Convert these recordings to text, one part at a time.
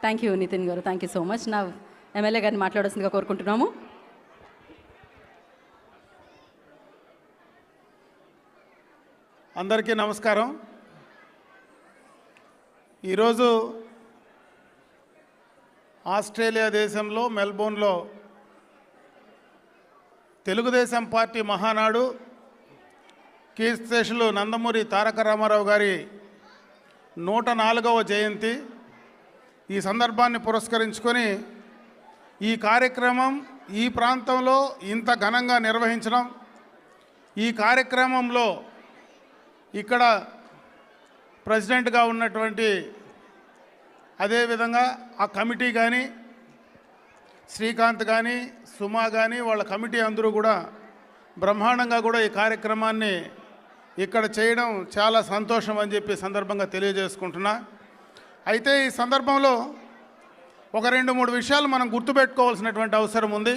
Thank you Nitin గారు, thank you so much. నా MLA గారిని మాట్లాడాల్సిందిగా కోరుకుంటున్నాము. అందరికీ నమస్కారం. ఈరోజు ఆస్ట్రేలియా దేశంలో మెల్బోర్న్లో తెలుగుదేశం పార్టీ మహానాడు కీర్తిశేషులు నందమూరి తారక రామారావు గారి 104వ జయంతి. ఈ సందర్భాన్ని పురస్కరించుకొని ఈ కార్యక్రమం ఈ ప్రాంతంలో ఇంత ఘనంగా నిర్వహించడం, ఈ కార్యక్రమంలో ఇక్కడ ప్రెసిడెంట్గా ఉన్నటువంటి అదేవిధంగా ఆ కమిటీ కానీ శ్రీకాంత్ కానీ సుమా కానీ వాళ్ళ కమిటీ అందరూ కూడా బ్రహ్మాండంగా కూడా ఈ కార్యక్రమాన్ని ఇక్కడ చేయడం చాలా సంతోషం అని చెప్పి సందర్భంగా తెలియజేసుకుంటున్నా. అయితే ఈ సందర్భంలో ఒక 2-3 విషయాలు మనం గుర్తుపెట్టుకోవాల్సినటువంటి అవసరం ఉంది.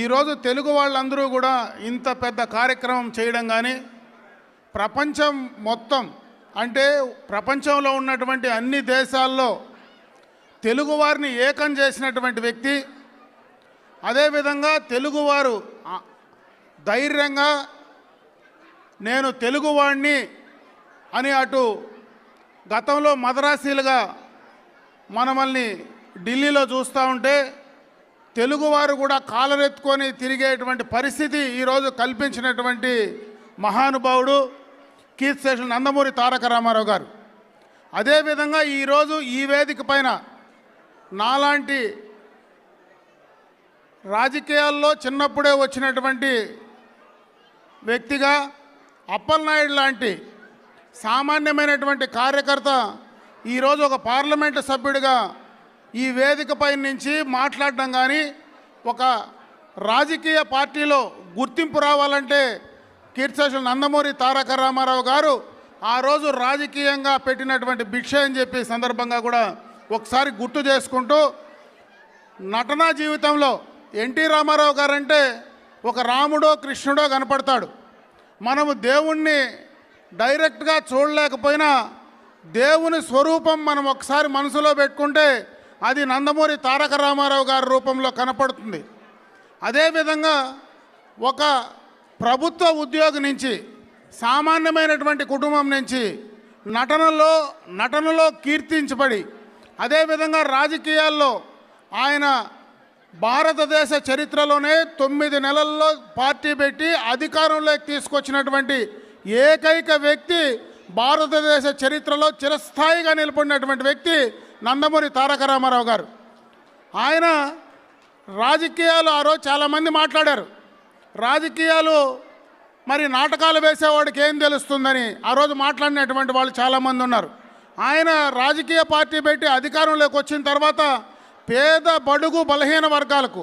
ఈరోజు తెలుగు వాళ్ళందరూ కూడా ఇంత పెద్ద కార్యక్రమం చేయడం కానీ ప్రపంచం మొత్తం అంటే ప్రపంచంలో ఉన్నటువంటి అన్ని దేశాల్లో తెలుగువారిని ఏకం చేసినటువంటి వ్యక్తి, అదేవిధంగా తెలుగువారు ధైర్యంగా నేను తెలుగువాడిని అని అటు గతంలో మద్రాసీలుగా మనల్ని ఢిల్లీలో చూస్తూ ఉంటే తెలుగువారు కూడా కాలరెత్తుకొని తిరిగేటువంటి పరిస్థితి ఈరోజు కల్పించినటువంటి మహానుభావుడు కీర్తిశేషులు నందమూరి తారక రామారావు గారు. అదేవిధంగా ఈరోజు ఈ వేదిక పైన నాలాంటి రాజకీయాల్లో చిన్నప్పుడే వచ్చినటువంటి వ్యక్తిగా అప్పలనాయుడు లాంటి సామాన్యమైనటువంటి కార్యకర్త ఈరోజు ఒక పార్లమెంటు సభ్యుడిగా ఈ వేదికపై నుంచి మాట్లాడడం కానీ ఒక రాజకీయ పార్టీలో గుర్తింపు రావాలంటే కీర్తిశేషులు నందమూరి తారక రామారావు గారు ఆ రోజు రాజకీయంగా పెట్టినటువంటి భిక్ష అని చెప్పి సందర్భంగా కూడా ఒకసారి గుర్తు చేసుకుంటూ, నటనా జీవితంలో ఎన్టీ రామారావు గారంటే ఒక రాముడో కృష్ణుడో కనపడతాడు. మనము దేవుణ్ణి డైరెక్ట్గా చూడలేకపోయినా దేవుని స్వరూపం మనం ఒకసారి మనసులో పెట్టుకుంటే అది నందమూరి తారక రామారావు గారి రూపంలో కనపడుతుంది. అదేవిధంగా ఒక ప్రభుత్వ ఉద్యోగి నుంచి సామాన్యమైనటువంటి కుటుంబం నుంచి నటనలో కీర్తించబడి అదేవిధంగా రాజకీయాల్లో ఆయన భారతదేశ చరిత్రలోనే 9 నెలల్లో పార్టీ పెట్టి అధికారంలోకి తీసుకొచ్చినటువంటి ఏకైక వ్యక్తి, భారతదేశ చరిత్రలో చిరస్థాయిగా నిలబడినటువంటి వ్యక్తి నందమూరి తారక రామారావు గారు. ఆయన రాజకీయాలు ఆ రోజు చాలామంది మాట్లాడారు. రాజకీయాలు మరి నాటకాలు వేసేవాడికి ఏం తెలుస్తుందని ఆ రోజు మాట్లాడినటువంటి వాళ్ళు చాలామంది ఉన్నారు. ఆయన రాజకీయ పార్టీ పెట్టి అధికారంలోకి వచ్చిన తర్వాత పేద బడుగు బలహీన వర్గాలకు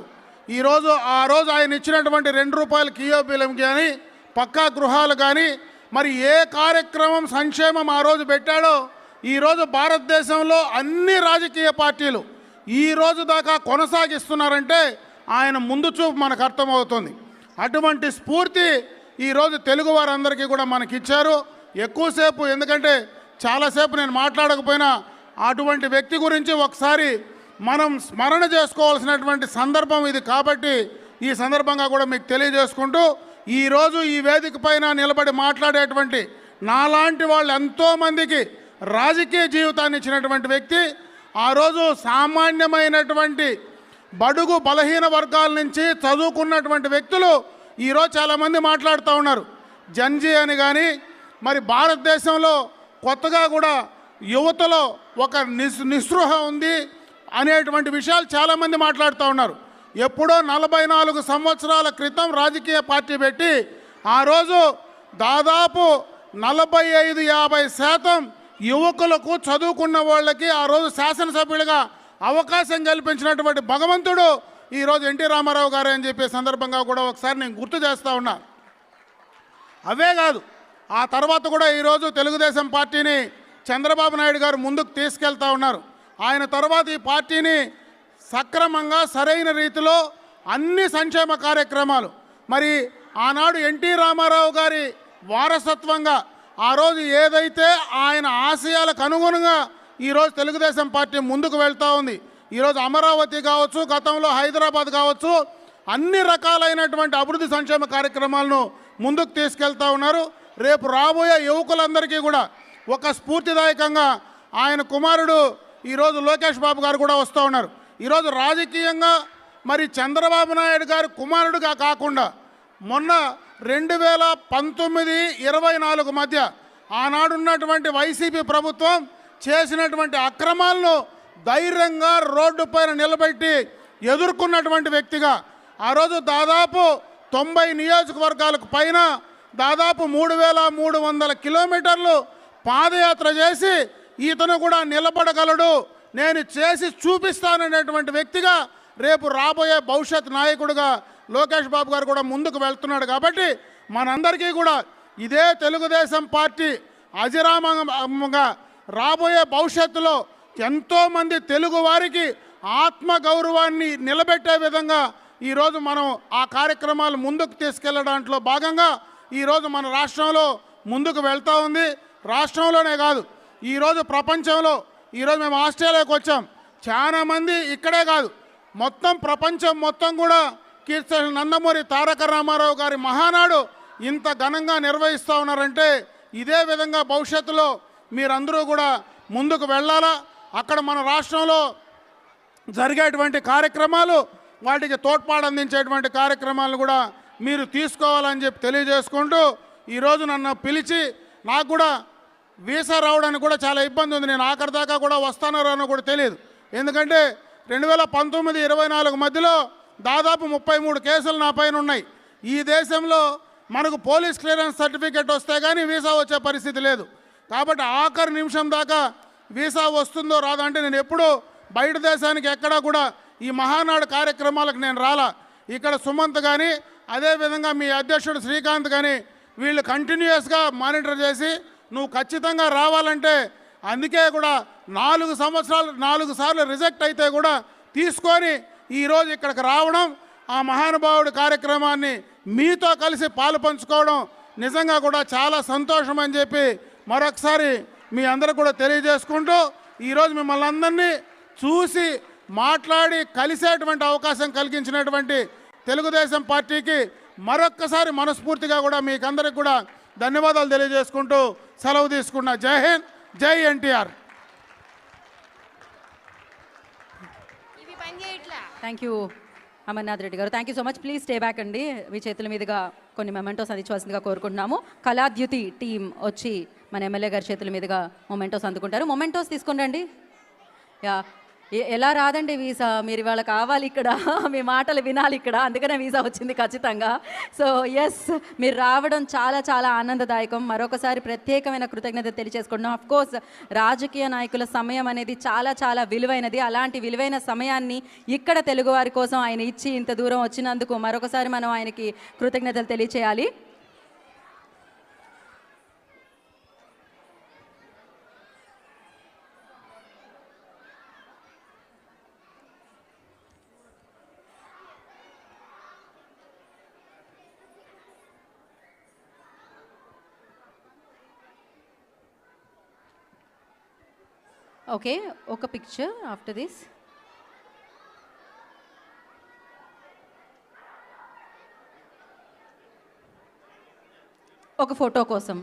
ఆ రోజు ఆయన ఇచ్చినటువంటి ₹2 కియో బిల్లం కానీ పక్కా గృహాలు కానీ మరి ఏ కార్యక్రమం సంక్షేమం ఆ రోజు పెట్టాడో ఈరోజు భారతదేశంలో అన్ని రాజకీయ పార్టీలు ఈ రోజు దాకా కొనసాగిస్తున్నారంటే ఆయన ముందు చూపు మనకు అర్థమవుతుంది. అటువంటి స్ఫూర్తి ఈరోజు తెలుగు వారందరికీ కూడా మనకిచ్చారు. ఎక్కువసేపు ఎందుకంటే చాలాసేపు నేను మాట్లాడకపోయినా అటువంటి వ్యక్తి గురించి ఒకసారి మనం స్మరణ చేసుకోవాల్సినటువంటి సందర్భం ఇది. కాబట్టి ఈ సందర్భంగా కూడా మీకు తెలియజేసుకుంటూ ఈరోజు ఈ వేదిక పైన నిలబడి మాట్లాడేటువంటి నాలాంటి వాళ్ళు ఎంతోమందికి రాజకీయ జీవితాన్ని ఇచ్చినటువంటి వ్యక్తి, ఆ రోజు సామాన్యమైనటువంటి బడుగు బలహీన వర్గాల నుంచి చదువుకున్నటువంటి వ్యక్తులు ఈరోజు చాలామంది మాట్లాడుతూ ఉన్నారు. జన్జీ అని కానీ మరి భారతదేశంలో కొత్తగా కూడా యువతలో ఒక నిస్పృహ ఉంది అనేటువంటి విషయాలు చాలామంది మాట్లాడుతూ ఉన్నారు. ఎప్పుడో 44 సంవత్సరాల క్రితం రాజకీయ పార్టీ పెట్టి ఆ రోజు దాదాపు 45-50% యువకులకు చదువుకున్న వాళ్ళకి ఆ రోజు శాసనసభ్యులుగా అవకాశం కల్పించినటువంటి భగవంతుడు ఈరోజు ఎన్టీ రామారావు గారు అని చెప్పే సందర్భంగా కూడా ఒకసారి నేను గుర్తు చేస్తూ ఉన్నా. అవే కాదు, ఆ తర్వాత కూడా ఈరోజు తెలుగుదేశం పార్టీని చంద్రబాబు నాయుడు గారు ముందుకు తీసుకెళ్తా ఉన్నారు. ఆయన తర్వాత ఈ పార్టీని సక్రమంగా సరైన రీతిలో అన్ని సంక్షేమ కార్యక్రమాలు మరి ఆనాడు ఎన్టీ రామారావు గారి వారసత్వంగా ఆ రోజు ఏదైతే ఆయన ఆశయాలకు అనుగుణంగా ఈరోజు తెలుగుదేశం పార్టీ ముందుకు వెళ్తూ ఉంది. ఈరోజు అమరావతి కావచ్చు, గతంలో హైదరాబాద్ కావచ్చు, అన్ని రకాలైనటువంటి అభివృద్ధి సంక్షేమ కార్యక్రమాలను ముందుకు తీసుకెళ్తా ఉన్నారు. రేపు రాబోయే యువకులందరికీ కూడా ఒక స్ఫూర్తిదాయకంగా ఆయన కుమారుడు ఈరోజు లోకేష్ బాబు గారు కూడా వస్తూ ఉన్నారు. ఈరోజు రాజకీయంగా మరి చంద్రబాబు నాయుడు గారు కుమారుడుగా కాకుండా మొన్న 2019-24 మధ్య ఆనాడున్నటువంటి వైసీపీ ప్రభుత్వం చేసినటువంటి అక్రమాలను ధైర్యంగా రోడ్డు పైన నిలబెట్టి ఎదుర్కొన్నటువంటి వ్యక్తిగా ఆ రోజు దాదాపు 90 నియోజకవర్గాలకు పైన దాదాపు 3300 కిలోమీటర్లు పాదయాత్ర చేసి ఇతను కూడా నిలబడగలడు, నేను చేసి చూపిస్తాననేటువంటి వ్యక్తిగా రేపు రాబోయే భవిష్యత్ నాయకుడిగా లోకేష్ బాబు గారు కూడా ముందుకు వెళ్తున్నాడు. కాబట్టి మనందరికీ కూడా ఇదే తెలుగుదేశం పార్టీ అజరామంగా రాబోయే భవిష్యత్తులో ఎంతోమంది తెలుగు వారికి ఆత్మగౌరవాన్ని నిలబెట్టే విధంగా ఈరోజు మనం ఆ కార్యక్రమాలు ముందుకు తీసుకెళ్లడంలో భాగంగా ఈరోజు మన రాష్ట్రంలో ముందుకు వెళ్తూ ఉంది. రాష్ట్రంలోనే కాదు, ఈరోజు ప్రపంచంలో, ఈరోజు మేము ఆస్ట్రేలియాకి వచ్చాం, చాలామంది ఇక్కడే కాదు మొత్తం ప్రపంచం మొత్తం కూడా కీర్తి నందమూరి తారక రామారావు గారి మహానాడు ఇంత ఘనంగా నిర్వహిస్తూ ఉన్నారంటే ఇదే విధంగా భవిష్యత్తులో మీరందరూ కూడా ముందుకు వెళ్ళాలా. అక్కడ మన రాష్ట్రంలో జరిగేటువంటి కార్యక్రమాలు, వాటికి తోడ్పాటు అందించేటువంటి కార్యక్రమాలను కూడా మీరు తీసుకోవాలని చెప్పి తెలియజేసుకుంటూ ఈరోజు నన్ను పిలిచి, నాకు కూడా వీసా రావడానికి కూడా చాలా ఇబ్బంది ఉంది. నేను ఆఖరి దాకా కూడా వస్తానో రానో కూడా తెలియదు. ఎందుకంటే 2019-24 మధ్యలో దాదాపు 33 కేసులు నా పైన ఉన్నాయి. ఈ దేశంలో మనకు పోలీస్ క్లియరెన్స్ సర్టిఫికేట్ వస్తే కానీ వీసా వచ్చే పరిస్థితి లేదు. కాబట్టి ఆఖరి నిమిషం దాకా వీసా వస్తుందో రాదో అంటే నేను ఎప్పుడూ బయట దేశానికి ఎక్కడా కూడా ఈ మహానాడు కార్యక్రమాలకు నేను రాలా. ఇక్కడ సుమంత్ కానీ అదేవిధంగా మీ అధ్యక్షుడు శ్రీకాంత్ కానీ వీళ్ళు కంటిన్యూస్గా మానిటర్ చేసి నువ్వు ఖచ్చితంగా రావాలంటే, అందుకే కూడా 4 సార్లు రిజెక్ట్ అయితే కూడా తీసుకొని ఈరోజు ఇక్కడికి రావడం, ఆ మహానుభావుడి కార్యక్రమాన్ని మీతో కలిసి పాలు పంచుకోవడం నిజంగా కూడా చాలా సంతోషం అని చెప్పి మరొకసారి మీ అందరూ కూడా తెలియజేసుకుంటూ ఈరోజు మిమ్మల్ని అందరినీ చూసి మాట్లాడి కలిసేటువంటి అవకాశం కలిగించినటువంటి తెలుగుదేశం పార్టీకి మరొక్కసారి మనస్ఫూర్తిగా కూడా మీకు అందరికి కూడా ధన్యవాదాలు తెలియజేసుకుంటూ సెలవు తీసుకున్నా. జై హింద్, జై ఎన్టీఆర్. థ్యాంక్ యూ అమర్నాథ్ రెడ్డి గారు, thank you so much. Please stay back అండి. మీ చేతుల మీదుగా కొన్ని మొమెంటోస్ అందించవలసిందిగా కోరుకుంటున్నాము. కళాద్యుతి టీం వచ్చి మన ఎమ్మెల్యే గారి చేతుల మీదుగా మొమెంటోస్ అందుకుంటారు. మొమెంటోస్ తీసుకుని రండి. యా, ఎలా రాదండి వీసా, మీరు ఇవాళ కావాలి ఇక్కడ, మీ మాటలు వినాలి ఇక్కడ, అందుకనే వీసా వచ్చింది ఖచ్చితంగా. సో ఎస్, మీరు రావడం చాలా చాలా ఆనందదాయకం. మరొకసారి ప్రత్యేకమైన కృతజ్ఞత తెలియజేసుకుంటున్నాం. అఫ్కోర్స్ రాజకీయ నాయకుల సమయం అనేది చాలా చాలా విలువైనది. అలాంటి విలువైన సమయాన్ని ఇక్కడ తెలుగువారి కోసం ఆయన ఇచ్చి ఇంత దూరం వచ్చినందుకు మరొకసారి మనం ఆయనకి కృతజ్ఞతలు తెలియచేయాలి. ఓకే, ఒక పిక్చర్ ఆఫ్టర్ దిస్. ఒక ఫోటో కోసం.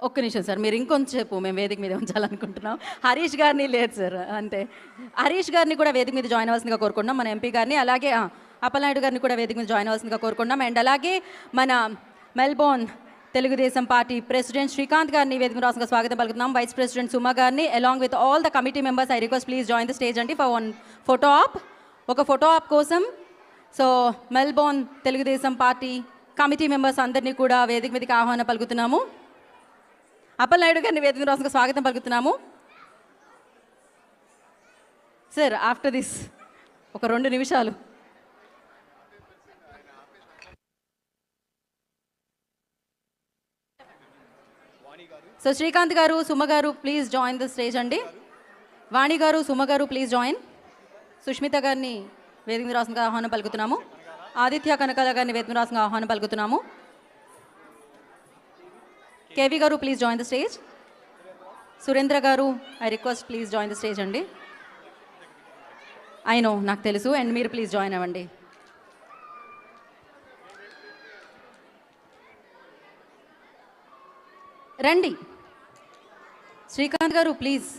ఒక్క నిమిషం సార్, మీరు ఇంకొంచెంసేపు మేము వేదిక మీద ఉంచాలనుకుంటున్నాం. హరీష్ గారిని లేదు సార్, అంతే. హరీష్ గారిని కూడా వేదిక మీద జాయిన్ అవ్వాల్సిందిగా కోరుకుంటున్నాం, మన ఎంపీ గారిని. అలాగే అప్పలనాయుడు గారిని కూడా వేదిక మీద జాయిన్ అవ్వాల్సిందిగా కోరుకుంటున్నాం. అండ్ అలాగే మన Melbourne Telugu Desam party president Srikanth గారిని వేదిక మీద రాష్ట్రంగా స్వాగతం పలుకుతున్నాం. వైస్ ప్రెసిడెంట్ సుమ గారిని along with all the committee members I request please join the stage అండి ఫర్ వన్ ఫోటో ఆప్. ఒక ఫోటో ఆప్ కోసం so Melbourne Telugu Desam party committee members అందరినీ కూడా వేదిక మీదకి ఆహ్వానం పలుకుతున్నాము. అప్పలనాయుడు గారిని వేదిక రాష్ట్రంగా స్వాగతం పలుకుతున్నాము. సార్ ఆఫ్టర్ దిస్ ఒక 2 నిమిషాలు. సో శ్రీకాంత్ గారు, సుమ గారు ప్లీజ్ జాయిన్ ద స్టేజ్ అండి. వాణి గారు, సుమ గారు ప్లీజ్ జాయిన్. సుష్మిత గారిని వేదిక మీద రాష్ట్రంగా ఆహ్వానం పలుకుతున్నాము. ఆదిత్య కనకాల గారిని వేదిక మీద రాష్ట్రంగా ఆహ్వానం పలుకుతున్నాము. కేవి గారు please join the stage. Surendra గారు I request please join the stage అండి. ఐ నో, నాకు తెలుసు, అండ్ మీరు ప్లీజ్ జాయిన్ అవ్వండి. రండి. శ్రీకాంత్ గారు ప్లీజ్.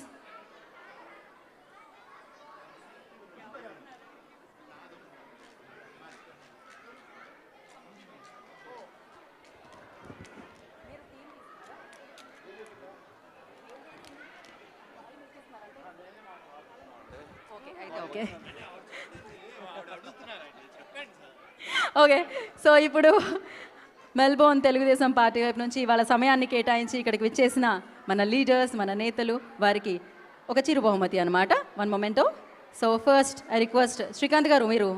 ఓకే ఓకే, సో ఇప్పుడు మెల్బోర్న్ తెలుగుదేశం పార్టీ వైపు నుంచి వాళ్ళ సమయాన్ని కేటాయించి ఇక్కడికి విచ్చేసిన మన లీడర్స్, మన నేతలు, వారికి ఒక చిరు బహుమతి అనమాట. One memento. So first I request Srikanth garu మీరు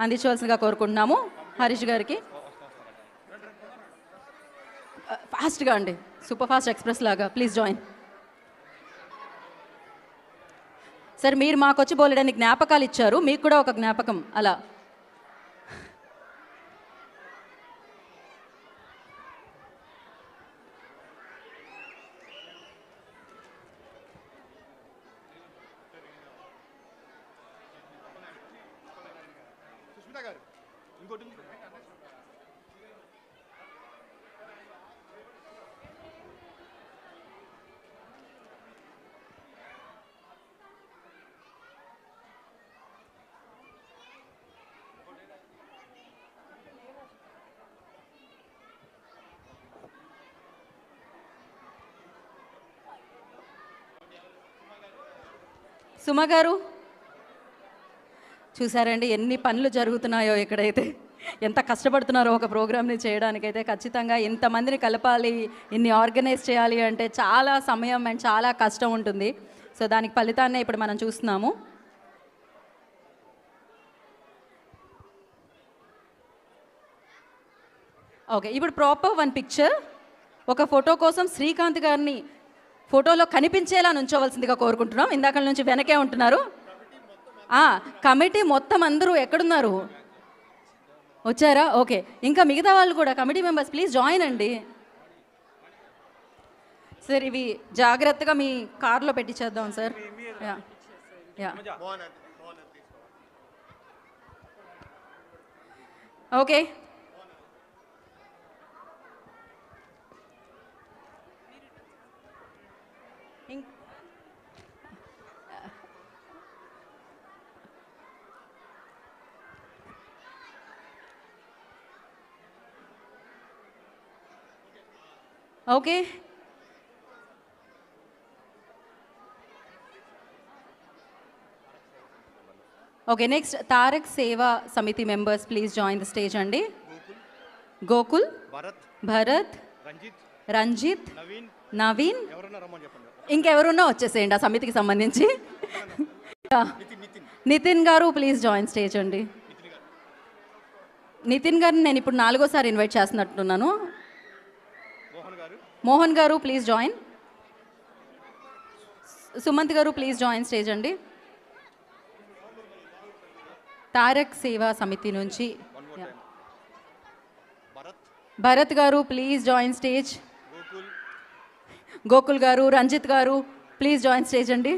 అందించవలసిందిగా కోరుకుంటున్నాము హరీష్ గారికి. ఫాస్ట్గా అండి, సూపర్ ఫాస్ట్ ఎక్స్ప్రెస్ లాగా ప్లీజ్ జాయిన్. సార్ మీరు మాకు వచ్చి బోలెడని జ్ఞాపకాలు ఇచ్చారు, మీకు కూడా ఒక జ్ఞాపకం అలా. సుమ గారు చూసారండి ఎన్ని పనులు జరుగుతున్నాయో ఇక్కడైతే, ఎంత కష్టపడుతున్నారో ఒక ప్రోగ్రామ్ని చేయడానికైతే. ఖచ్చితంగా ఇంతమందిని కలపాలి, ఇన్ని ఆర్గనైజ్ చేయాలి అంటే చాలా సమయం అండ్ చాలా కష్టం ఉంటుంది. సో దానికి ఫలితాన్నే ఇప్పుడు మనం చూస్తున్నాము. ఓకే, ఇప్పుడు ప్రాపర్ వన్ పిక్చర్. ఒక ఫోటో కోసం శ్రీకాంత్ గారిని ఫోటోలో కనిపించేలా నుంచోవలసిందిగా కోరుకుంటున్నాం. ఇందాక నుంచి వెనకే ఉంటున్నారు. కమిటీ మొత్తం అందరూ ఎక్కడున్నారు? వచ్చారా? ఓకే, ఇంకా మిగతా వాళ్ళు కూడా కమిటీ మెంబర్స్ ప్లీజ్ జాయిన్ అండి. సార్ ఇవి జాగ్రత్తగా మీ కార్లో పెట్టించేద్దాం sir. Yeah yeah okay. Okay, okay. Next Tarak Seva Samiti members please join the stage అండి. గోకుల్, భరత్, రంజిత్, నవీన్, ఇంకెవరున్నా వచ్చేసేయండి ఆ సమితికి సంబంధించి. నితిన్ గారు ప్లీజ్ జాయిన్ స్టేజ్ అండి. నితిన్ గారిని నేను ఇప్పుడు 4వ సారి ఇన్వైట్ చేస్తున్నట్టున్నాను. మోహన్ గారు ప్లీజ్ జాయిన్. సుమంత్ గారు ప్లీజ్ జాయిన్ స్టేజ్ అండి. తారక్ సేవా సమితి నుంచి భరత్ గారు ప్లీజ్ జాయిన్ స్టేజ్. గోకుల్ గారు, రంజిత్ గారు ప్లీజ్ జాయిన్ స్టేజ్ అండి.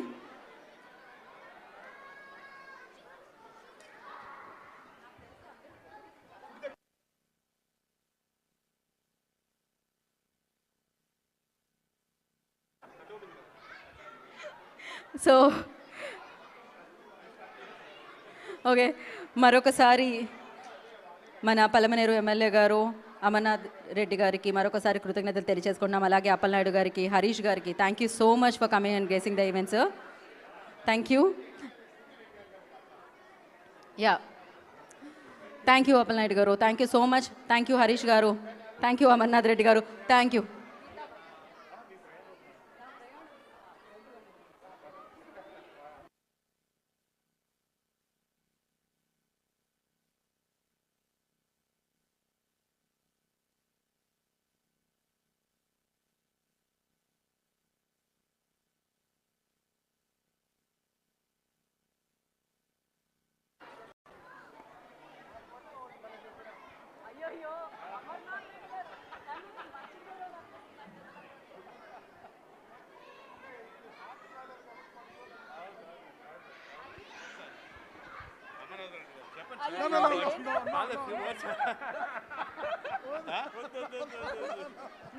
సో ఓకే, మరొకసారి మన పలమనేరు ఎమ్మెల్యే గారు అమర్నాథ్ రెడ్డి గారికి మరొకసారి కృతజ్ఞతలు తెలియజేసుకుంటున్నాం. అలాగే అప్పలనాయుడు గారికి, హరీష్ గారికి thank you so much for coming and gracing the events. Thank you. Yeah thank you Appalanaidu గారు, thank you so much. Thank you Harish గారు, థ్యాంక్ యూ అమర్నాథ్ రెడ్డి గారు, థ్యాంక్ యూ.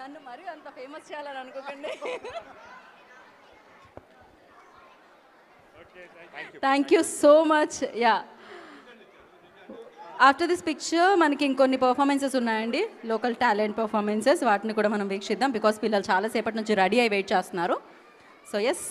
నన్ను మరీ అంత ఫేమస్ చేయాలని అనుకోకండి. Thank you so much. Yeah, after this picture మనకి ఇంకొన్ని పర్ఫార్మెన్సెస్ ఉన్నాయండి, లోకల్ టాలెంట్ పర్ఫార్మెన్సెస్. వాటిని కూడా మనం వీక్షిద్దాం బికాస్ పిల్లలు చాలాసేపటి నుంచి రెడీ అయి వెయిట్ చేస్తున్నారు. సో ఎస్,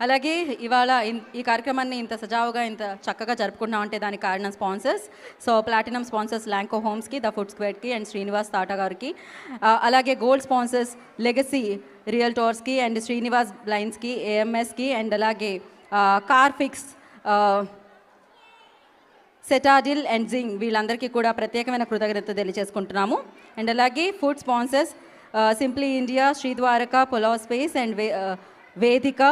అలాగే ఇవాళ ఈ కార్యక్రమాన్ని ఇంత సజావుగా ఇంత చక్కగా జరుపుకుంటున్నాం అంటే దానికి కారణం sponsors. So platinum sponsors Lanco హోమ్స్కి, ద ఫుడ్ స్క్వేర్కి అండ్ శ్రీనివాస్ తాటా గారికి, అలాగే గోల్డ్ స్పాన్సర్స్ లెగసీ రియల్టోర్స్కి అండ్ శ్రీనివాస్ బ్లైన్స్కి, ఏఎంఎస్కి అండ్ అలాగే Car Fix, Citadel and Zing, వీళ్ళందరికీ కూడా ప్రత్యేకమైన కృతజ్ఞత తెలియజేసుకుంటున్నాము. అండ్ అలాగే food sponsors Simply India, Shri Dwarka, Pulao Space and Vedika,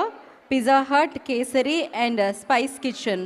Pizza Hut, Kesari and Spice kitchen.